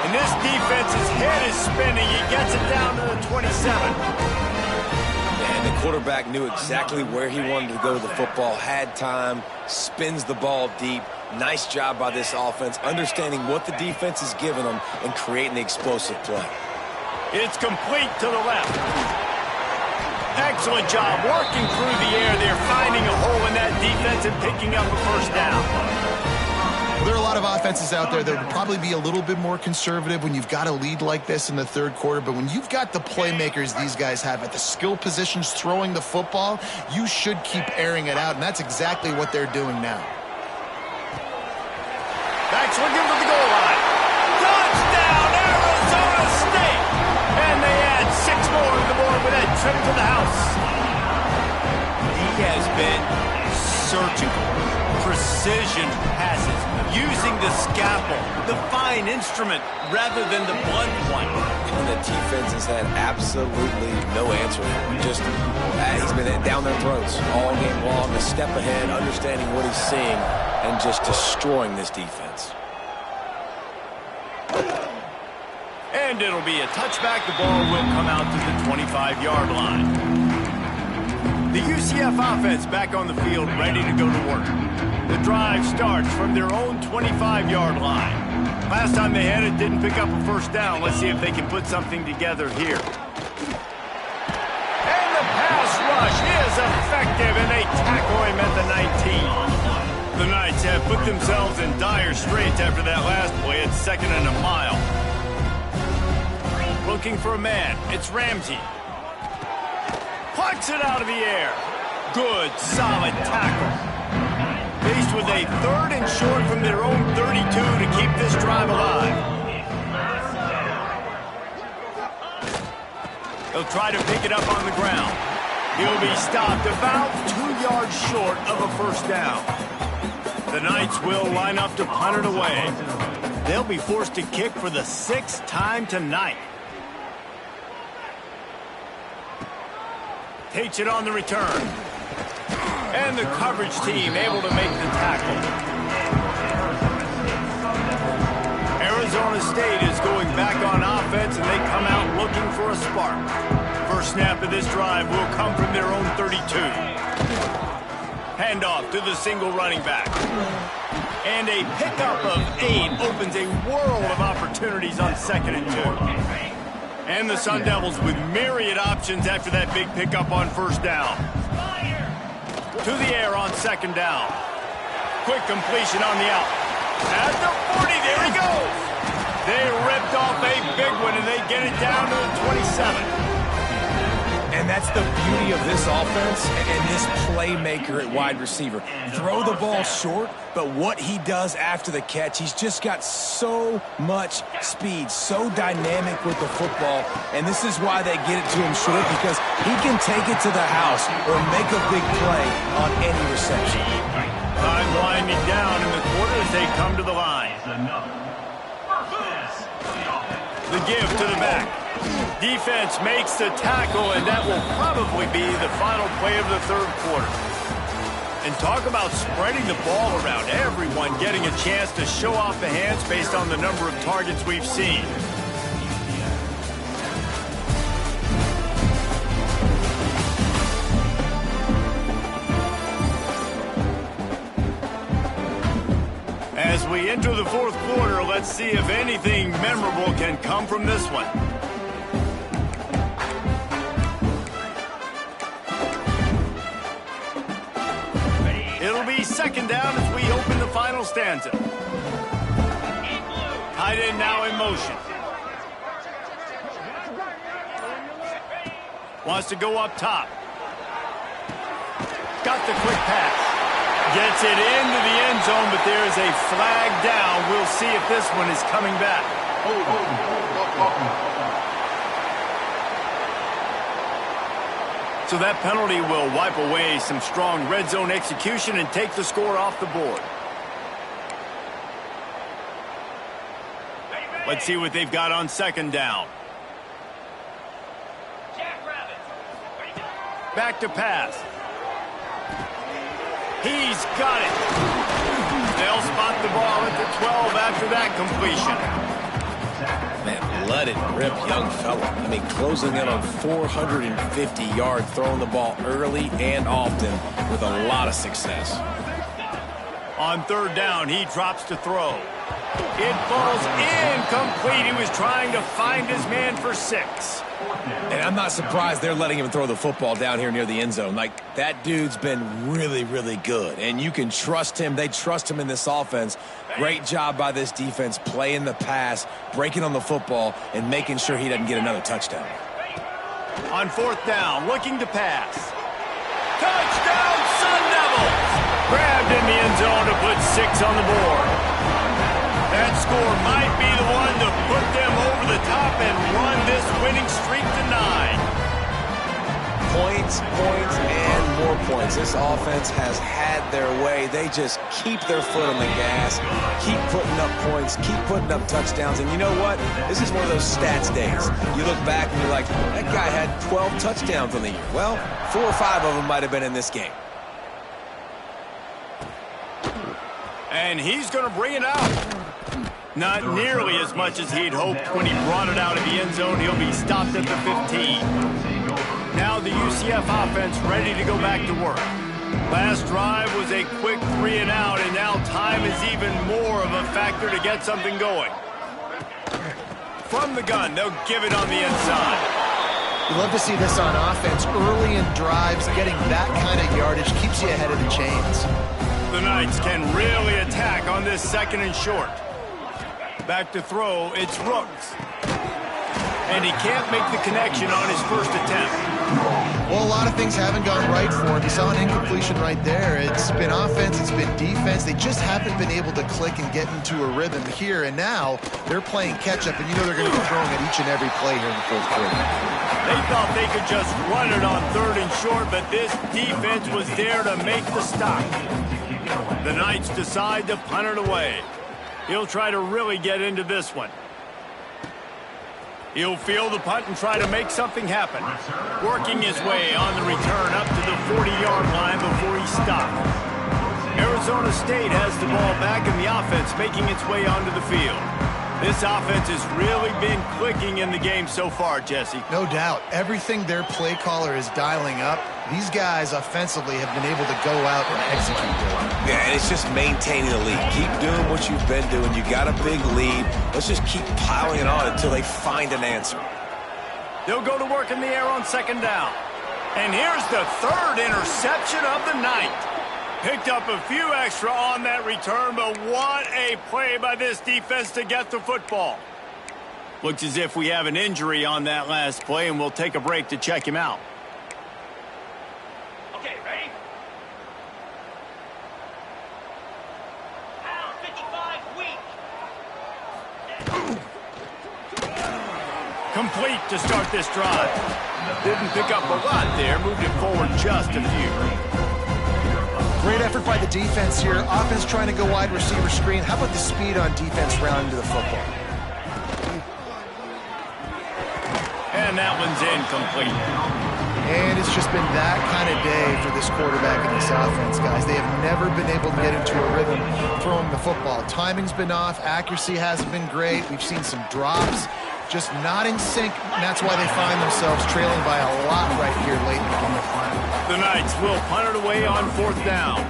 And this defense's head is spinning. He gets it down to the 27. And the quarterback knew exactly where he wanted to go with the football, had time, spins the ball deep. Nice job by this offense, understanding what the defense is giving them and creating the explosive play. It's complete to the left. Excellent job working through the air. They're finding a hole in that defense and picking up a first down. There are a lot of offenses out there that would probably be a little bit more conservative when you've got a lead like this in the third quarter, but when you've got the playmakers these guys have at the skill positions throwing the football, you should keep airing it out, and that's exactly what they're doing now. Backs looking for the goal line. Touchdown, Arizona State! And they add 6 more to the board with that trip to the house. He has been surgical. Precision passes, using the scalpel, the fine instrument, rather than the blunt one. And the defense has had absolutely no answer for him. Just, he's been down their throats all game long, a step ahead, understanding what he's seeing, and just destroying this defense. And it'll be a touchback. The ball will come out to the 25-yard line. The UCF offense back on the field, ready to go to work. The drive starts from their own 25-yard line. Last time they had it, didn't pick up a first down. Let's see if they can put something together here. And the pass rush is effective, and they tackle him at the 19. The Knights have put themselves in dire straits after that last play. It's 2nd and a mile. Looking for a man. It's Ramsey. Plucks it out of the air. Good, solid tackle. Faced with a 3rd and short from their own 32 to keep this drive alive. He'll try to pick it up on the ground. He'll be stopped about 2 yards short of a first down. The Knights will line up to punt it away. They'll be forced to kick for the 6th time tonight. Takes it on the return. And the coverage team able to make the tackle. Arizona State is going back on offense, and they come out looking for a spark. First snap of this drive will come from their own 32. Handoff to the single running back. And a pickup of 8 opens a world of opportunities on 2nd and 2. And the Sun Devils with myriad options after that big pickup on first down. To the air on 2nd down. Quick completion on the out. At the 40, there he goes. They ripped off a big one, and they get it down to the 27. And that's the beauty of this offense and this playmaker at wide receiver. Throw the ball short, but what he does after the catch, he's just got so much speed, so dynamic with the football, and this is why they get it to him short, because he can take it to the house or make a big play on any reception. Time winding down in the quarter as they come to the line. The give to the back. Defense makes the tackle, and that will probably be the final play of the 3rd quarter. And talk about spreading the ball around. Everyone getting a chance to show off the hands based on the number of targets we've seen. As we enter the 4th quarter, let's see if anything memorable can come from this one. It'll be 2nd down as we open the final stanza. Tight end now in motion. Wants to go up top. Got the quick pass. Gets it into the end zone, but there is a flag down. We'll see if this one is coming back. So that penalty will wipe away some strong red zone execution and take the score off the board. Let's see what they've got on 2nd down. Back to pass. He's got it. They'll spot the ball at the 12 after that completion. Man, let it rip, young fella. I mean, closing in on 450 yards, throwing the ball early and often with a lot of success. On 3rd down, he drops to throw. It falls incomplete. He was trying to find his man for 6. And I'm not surprised they're letting him throw the football down here near the end zone. Like, that dude's been really, really good. And you can trust him. They trust him in this offense. Great job by this defense playing the pass, breaking on the football, and making sure he doesn't get another touchdown. On 4th down, looking to pass. Touchdown, Sun Devils! Grabbed in the end zone to put 6 on the board. That score might be the one to put them over the top and run this winning streak to 9. Points, points, and more points. This offense has had their way. They just keep their foot on the gas, keep putting up points, keep putting up touchdowns. And you know what? This is one of those stats days. You look back and you're like, that guy had 12 touchdowns on the year. Well, 4 or 5 of them might have been in this game. And he's going to bring it out. Not nearly as much as he'd hoped when he brought it out of the end zone. He'll be stopped at the 15. Now the UCF offense ready to go back to work. Last drive was a quick 3 and out, and now time is even more of a factor to get something going. From the gun, they'll give it on the inside. You love to see this on offense. Early in drives, getting that kind of yardage keeps you ahead of the chains. The Knights can really attack on this 2nd and short. Back to throw, it's Rooks. And he can't make the connection on his first attempt. Well, a lot of things haven't gone right for him. You saw an incompletion right there. It's been offense, it's been defense. They just haven't been able to click and get into a rhythm here. And now they're playing catch-up, and you know they're going to be throwing at each and every play here in the 4th quarter. They thought they could just run it on 3rd and short, but this defense was there to make the stop. The Knights decide to punt it away. He'll try to really get into this one. He'll field the punt and try to make something happen. Working his way on the return up to the 40-yard line before he stopped. Arizona State has the ball back in the offense, making its way onto the field. This offense has really been clicking in the game so far, Jesse. No doubt. Everything their play caller is dialing up, these guys offensively have been able to go out and execute. Yeah, and it's just maintaining the lead. Keep doing what you've been doing. You got a big lead. Let's just keep piling it on until they find an answer. They'll go to work in the air on 2nd down. And here's the 3rd interception of the night. Picked up a few extra on that return, but what a play by this defense to get the football. Looks as if we have an injury on that last play, and we'll take a break to check him out. Okay, ready? Pound 55 weak. Complete to start this drive. Didn't pick up a lot there, moved it forward just a few. Great effort by the defense here. Offense trying to go wide receiver screen. How about the speed on defense rounding to the football? And that one's incomplete. And it's just been that kind of day for this quarterback and this offense, guys. They have never been able to get into a rhythm throwing the football. Timing's been off. Accuracy hasn't been great. We've seen some drops. Just not in sync, and that's why they find themselves trailing by a lot right here late in the game. The Knights will punt it away on 4th down.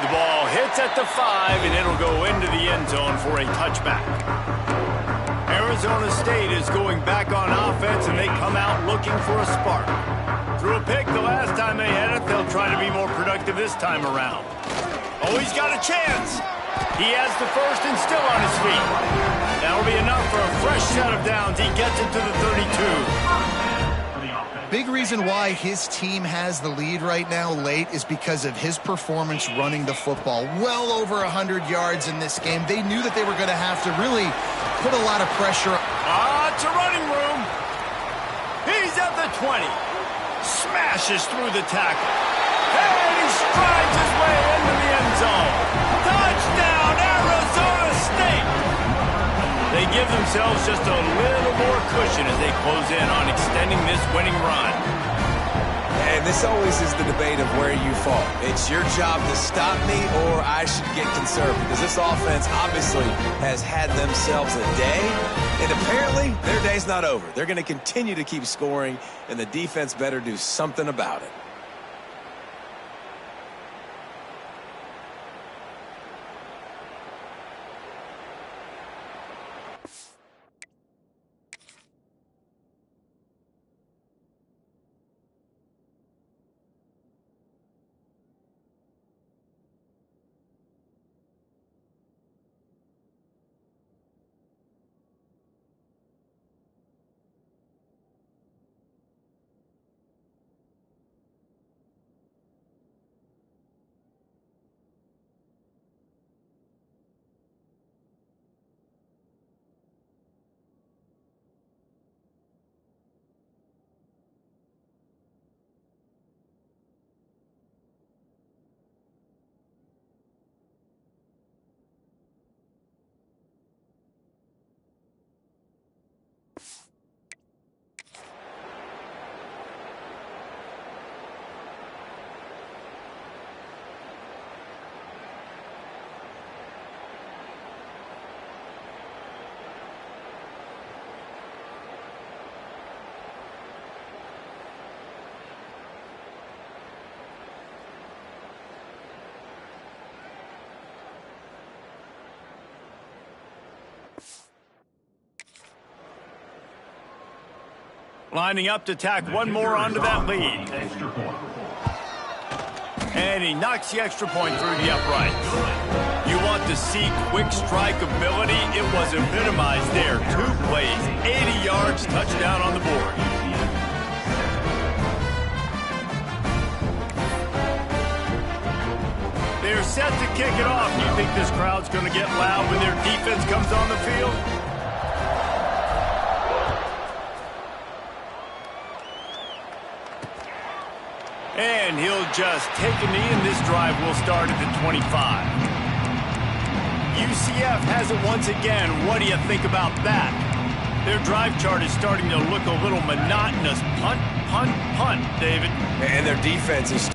The ball hits at the 5, and it'll go into the end zone for a touchback. Arizona State is going back on offense, and they come out looking for a spark. Threw a pick the last time they had it. They'll try to be more productive this time around. Oh, he's got a chance. He has the first and still on his feet. That'll be enough for a fresh set of downs. He gets it to the 32. Big reason why his team has the lead right now late is because of his performance running the football. Well over 100 yards in this game. They knew that they were going to have to really put a lot of pressure. It's a running room. He's at the 20. Smashes through the tackle. And he strides his way into the end zone. Touchdown, Arizona State! They give themselves just a little more cushion as they close in on extending this winning run. And this always is the debate of where you fall. It's your job to stop me, or I should get conservative. Because this offense obviously has had themselves a day. And to apparently, their day's not over. They're going to continue to keep scoring, and the defense better do something about it. Lining up to tack one more onto that lead. And he knocks the extra point through the uprights. You want to see quick strike ability? It was epitomized there. 2 plays, 80 yards, touchdown on the board. They're set to kick it off. You think this crowd's going to get loud when their defense comes on the field? And he'll just take a knee, and this drive will start at the 25. UCF has it once again. What do you think about that? Their drive chart is starting to look a little monotonous. Punt, punt, punt, David. And their defense is...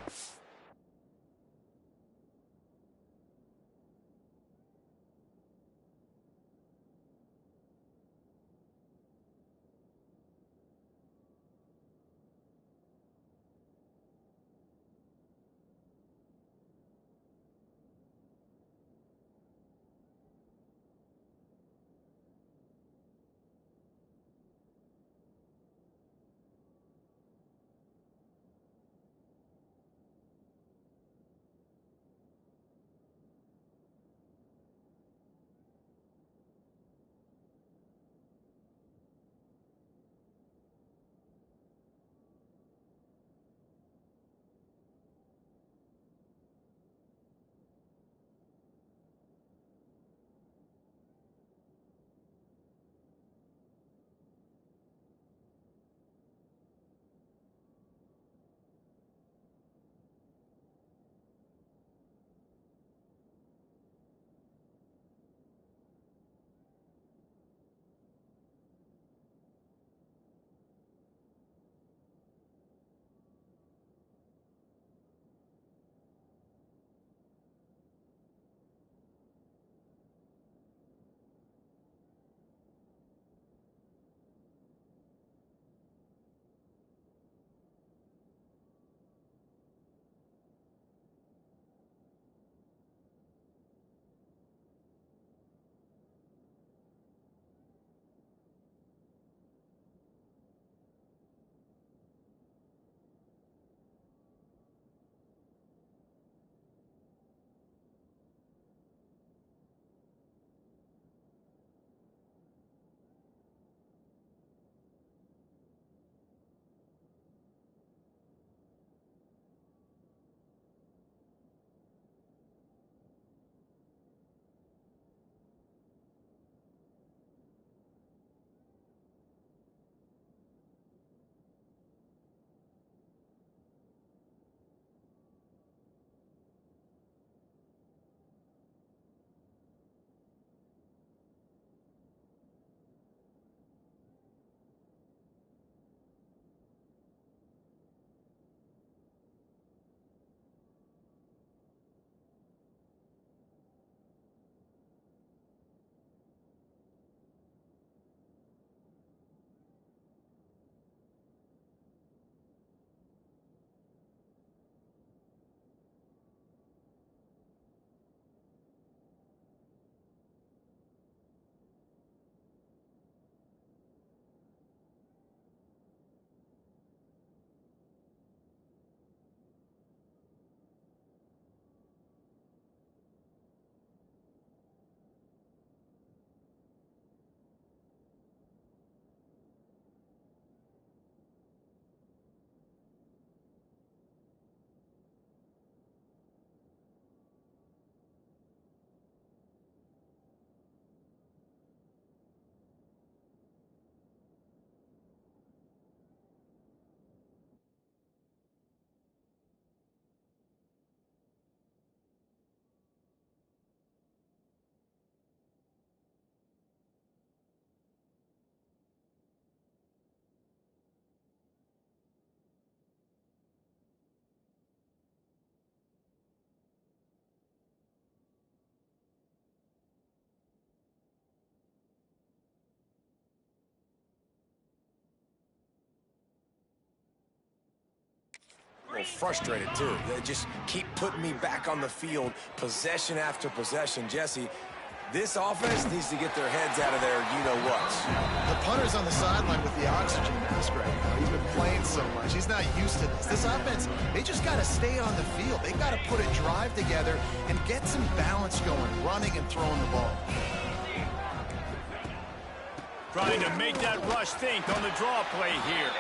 tackle frustrated, too. They just keep putting me back on the field, possession after possession. Jesse, this offense needs to get their heads out of their you-know-whats. The punter's on the sideline with the oxygen mask right now. He's been playing so much. He's not used to this. This offense, they just got to stay on the field. They got to put a drive together and get some balance going, running and throwing the ball. Trying to make that rush think on the draw play here.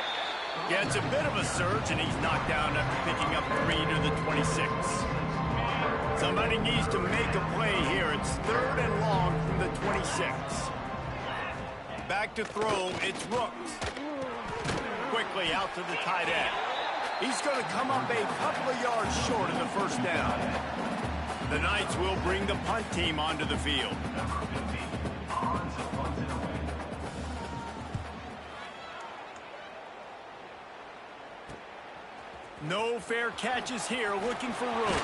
Gets a bit of a surge, and he's knocked down after picking up 3 to the 26. Somebody needs to make a play here. It's 3rd and long from the 26. Back to throw, it's Rooks. Quickly out to the tight end. He's going to come up a couple of yards short of the first down. The Knights will bring the punt team onto the field. No fair catches here, looking for room.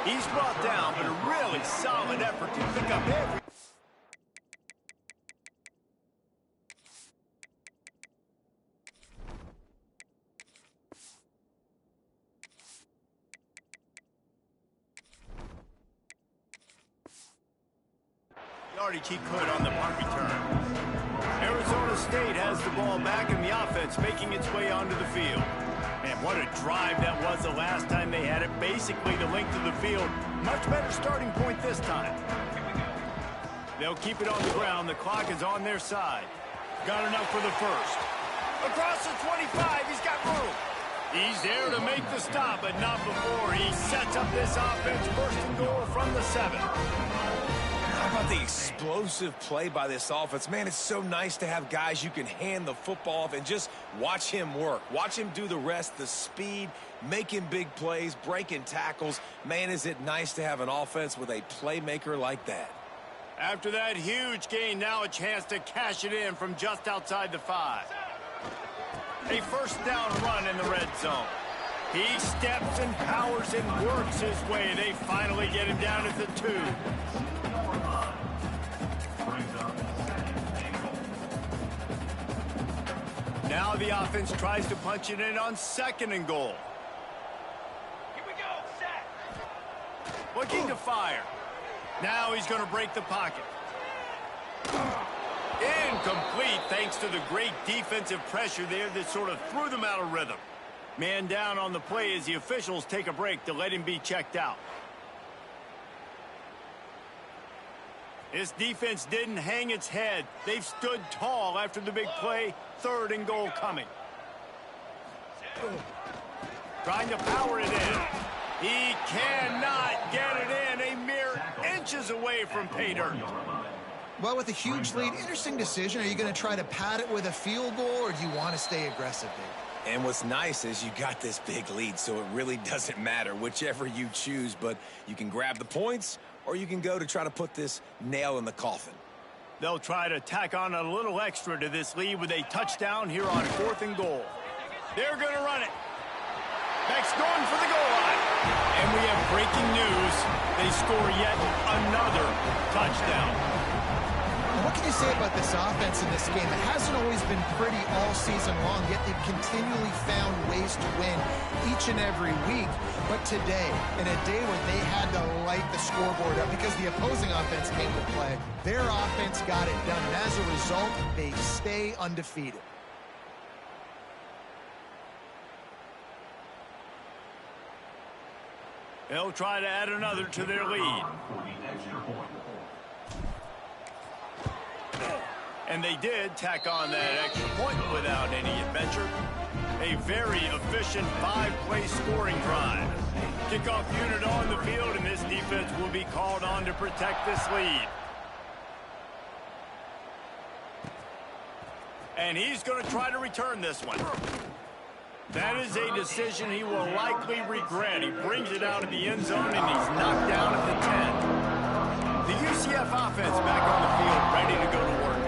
He's brought down, but a really solid effort to pick up every... yardage he could on the punt return. Arizona State has the ball back in the offense, making its way onto the field. Man, what a drive that was the last time they had it. Basically the length of the field. Much better starting point this time. They'll keep it on the ground. The clock is on their side. Got enough for the first. Across the 25, he's got room. He's there to make the stop, but not before he sets up this offense. 1st and goal from the 7. How about the explosive play by this offense? Man, it's so nice to have guys you can hand the football off and just watch him work. Watch him do the rest, the speed, making big plays, breaking tackles. Man, is it nice to have an offense with a playmaker like that. After that huge gain, now a chance to cash it in from just outside the 5. A 1st down run in the red zone. He steps and powers and works his way. They finally get him down at the 2. Now the offense tries to punch it in on 2nd and goal. Here we go, set. Looking to fire. Now he's going to break the pocket. Incomplete thanks to the great defensive pressure there that sort of threw them out of rhythm. Man down on the play as the officials take a break to let him be checked out. This defense didn't hang its head. They've stood tall after the big play. 3rd and goal coming. Trying to power it in. He cannot get it in. A mere inches away from pay dirt. Well, with a huge lead, interesting decision. Are you going to try to pad it with a field goal, or do you want to stay aggressive, Dave? And what's nice is you got this big lead, so it really doesn't matter whichever you choose, but you can grab the points or you can go to try to put this nail in the coffin. They'll try to tack on a little extra to this lead with a touchdown here on 4th and goal. They're going to run it. Beck's going for the goal line. And we have breaking news. They score yet another touchdown. What can you say about this offense in this game? It hasn't always been pretty all season long, yet they've continually found ways to win each and every week. But today, in a day where they had to light the scoreboard up because the opposing offense came to play, their offense got it done. And as a result, they stay undefeated. They'll try to add another to their lead. And they did tack on that extra point without any adventure. A very efficient 5-play scoring drive. Kickoff unit on the field, and this defense will be called on to protect this lead. And he's going to try to return this one. That is a decision he will likely regret. He brings it out of the end zone, and he's knocked down at the 10. The UCF offense back on the field, ready to go to work.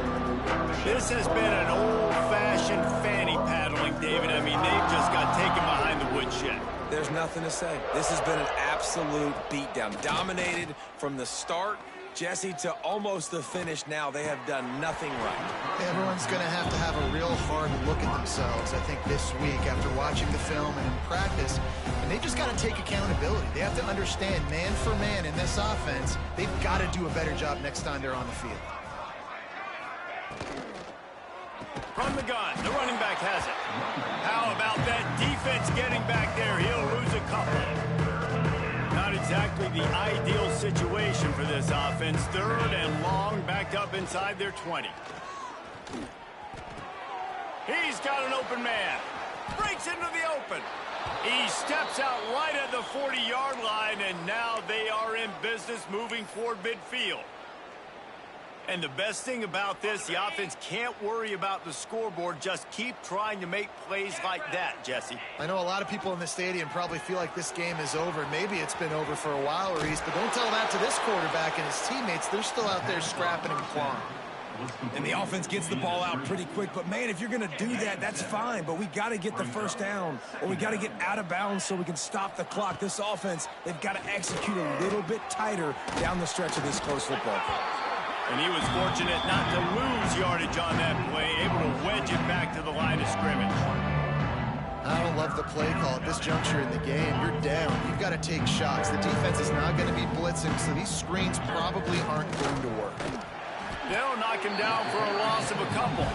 This has been an old-fashioned fanny paddling, David. I mean, they've just got taken behind the woodshed. There's nothing to say. This has been an absolute beatdown. Dominated from the start Jesse, to almost the finish now, they have done nothing right. Everyone's going to have a real hard look at themselves, I think, this week after watching the film and in practice. And they just got to take accountability. They have to understand, man for man in this offense, they've got to do a better job next time they're on the field. From the gun, the running back has it. How about that defense getting back there? He'll lose a couple. Not exactly the ideal situation for this offense. 3rd and long, backed up inside their 20. He's got an open man. Breaks into the open. He steps out right at the 40-yard line, and now they are in business moving toward midfield. And the best thing about this, the offense can't worry about the scoreboard. Just keep trying to make plays like that, Jesse. I know a lot of people in the stadium probably feel like this game is over. Maybe it's been over for a while, Reese, but don't tell that to this quarterback and his teammates. They're still out there scrapping and clawing. And the offense gets the ball out pretty quick. But, man, if you're going to do that, that's fine. But we got to get the first down, or we got to get out of bounds so we can stop the clock. This offense, they've got to execute a little bit tighter down the stretch of this close football game. And he was fortunate not to lose yardage on that play, able to wedge it back to the line of scrimmage. I don't love the play call at this juncture in the game. You're down. You've got to take shots. The defense is not going to be blitzing, so these screens probably aren't going to work. They'll knock him down for a loss of a couple.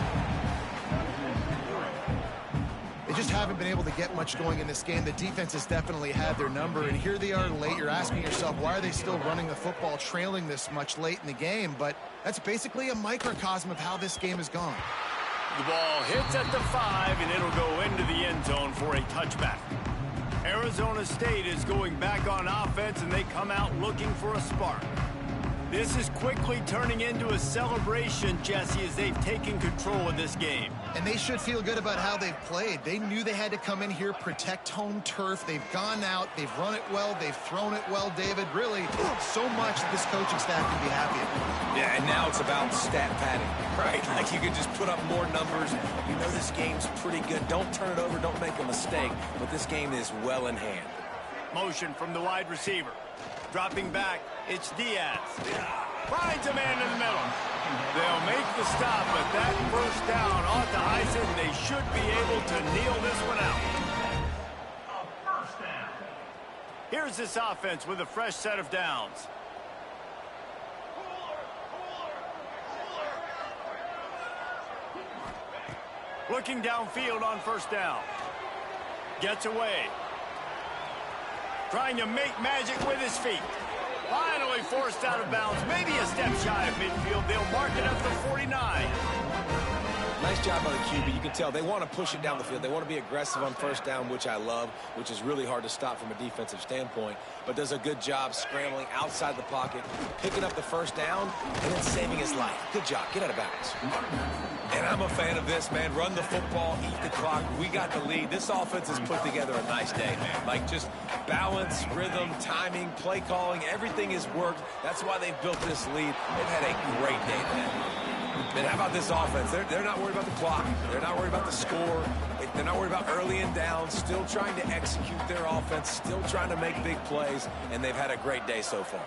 They just haven't been able to get much going in this game. The defense has definitely had their number, and here they are late. You're asking yourself, why are they still running the football, trailing this much late in the game? But that's basically a microcosm of how this game has gone. The ball hits at the 5, and it'll go into the end zone for a touchback. Arizona State is going back on offense, and they come out looking for a spark. This is quickly turning into a celebration, Jesse, as they've taken control of this game. And they should feel good about how they've played. They knew they had to come in here, protect home turf. They've gone out, they've run it well, they've thrown it well, David. Really, so much that this coaching staff can be happy about. Yeah, and now it's about stat padding, right? Like you can just put up more numbers. You know this game's pretty good. Don't turn it over, don't make a mistake. But this game is well in hand. Motion from the wide receiver. Dropping back, it's Diaz. Finds a man in the middle. They'll make the stop, but that first down ought to ice it, and they should be able to kneel this one out. Here's this offense with a fresh set of downs. Looking downfield on first down. Gets away. Trying to make magic with his feet. Finally forced out of bounds. Maybe a step shy of midfield. They'll mark it up to 49. Nice job by the QB. You can tell they want to push it down the field. They want to be aggressive on first down, which I love, which is really hard to stop from a defensive standpoint, but does a good job scrambling outside the pocket, picking up the first down, and then saving his life. Good job. Get out of bounds. And I'm a fan of this, man. Run the football, eat the clock. We got the lead. This offense has put together a nice day, man. Like just balance, rhythm, timing, play calling, everything has worked. That's why they've built this lead. They've had a great day, man. And how about this offense? They're not worried about the clock. They're not worried about the score. They're not worried about early and down. Still trying to execute their offense. Still trying to make big plays. And they've had a great day so far.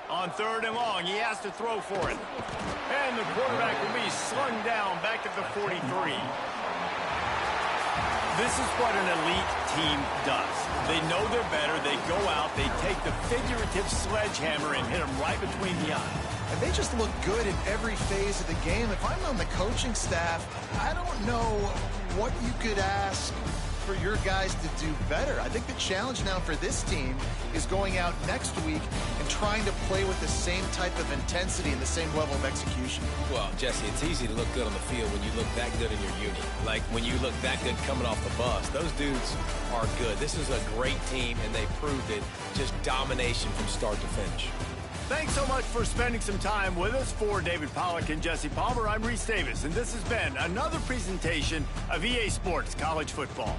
On 3rd and long, he has to throw for it. And the quarterback will be slung down back at the 43. This is what an elite team does. They know they're better. They go out. They take the figurative sledgehammer and hit them right between the eyes. And they just look good in every phase of the game. If I'm on the coaching staff, I don't know what you could ask for your guys to do better. I think the challenge now for this team is going out next week and trying to play with the same type of intensity and the same level of execution. Well, Jesse, it's easy to look good on the field when you look that good in your uni. Like when you look that good coming off the bus. Those dudes are good. This is a great team, and they proved it. Just domination from start to finish. Thanks so much for spending some time with us. For David Pollack and Jesse Palmer, I'm Reese Davis, and this has been another presentation of EA Sports College Football.